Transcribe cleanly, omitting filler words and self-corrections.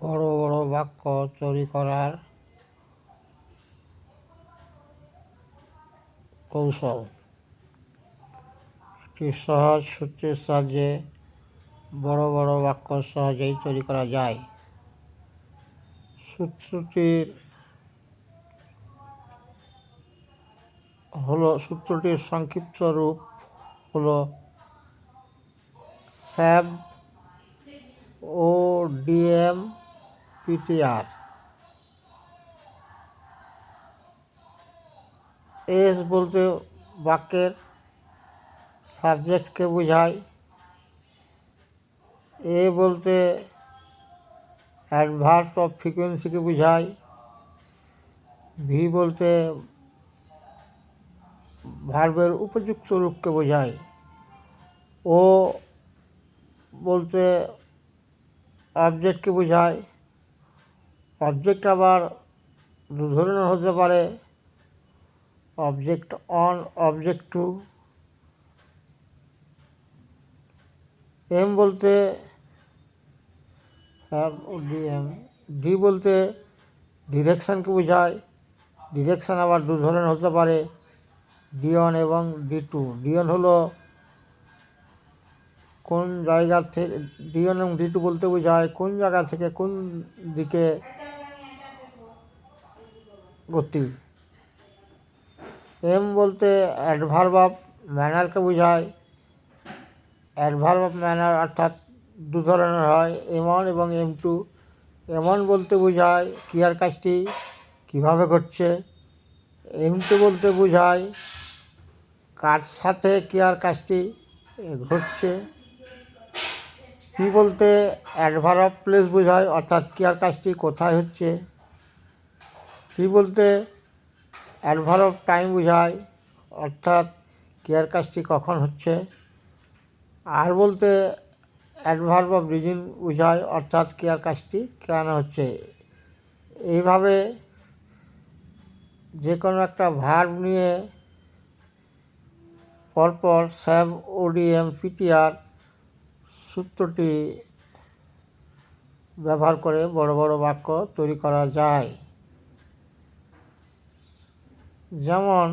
বড় বড় বাক্য তৈরি করার কৌশল। একটি সহজ সূত্রের সাহায্যে বড় বড় বাক্য সহজেই তৈরি করা যায়। সূত্রটির সংক্ষিপ্ত রূপ হলো স্যাব ODM PTR। এস বলতে বাক্যের সাবজেক্টকে বোঝায়, এ বলতে অ্যাডভার্ব অফ ফ্রিকোয়েন্সিকে বোঝায়, ভি বলতে ভার্বের উপযুক্ত রূপকে বোঝায়, ও বলতে অবজেক্টকে বোঝায়। অবজেক্ট আবার দু ধরনের হতে পারে, object one, object two. M বলতে ODM। ডি বলতে ডিরেকশানকে বোঝায়। ডিরেকশান আবার দু ধরনের হতে পারে, D1 এবং D2। D1 হলো কোন জায়গা থেকে, D1 এবং D2 বলতে বোঝায় কোন জায়গা থেকে কোন দিকে গতি। এম বলতে অ্যাডভার্ব অফ ম্যানারকে বোঝায়। অ্যাডভার্ব অফ ম্যানার অর্থাৎ দু ধরনের হয়, M1 এবং M2। M1 বলতে বোঝায় ক্রিয়ার কাজটি কীভাবে ঘটছে। M2 বলতে বোঝায় কার সাথে ক্রিয়ার কাজটি ঘটছে। পি বলতে অ্যাডভার্ব অফ প্লেস বোঝায়, অর্থাৎ ক্রিয়ার কাজটি কোথায় হচ্ছে। পি বলতে অ্যাডভার্ব অফ টাইম বোঝায়, অর্থাৎ ক্রিয়ার কাজটি কখন হচ্ছে। আর বলতে অ্যাডভার্ব অফ রিজন বোঝায়, অর্থাৎ ক্রিয়ার কাজটি কেন হচ্ছে। এইভাবে যে কোনো একটা ভার্ব নিয়ে পরপর স্যাব ODM PTR সূত্রটি ব্যবহার করে বড় বড় বাক্য তৈরি করা যায়। যেমন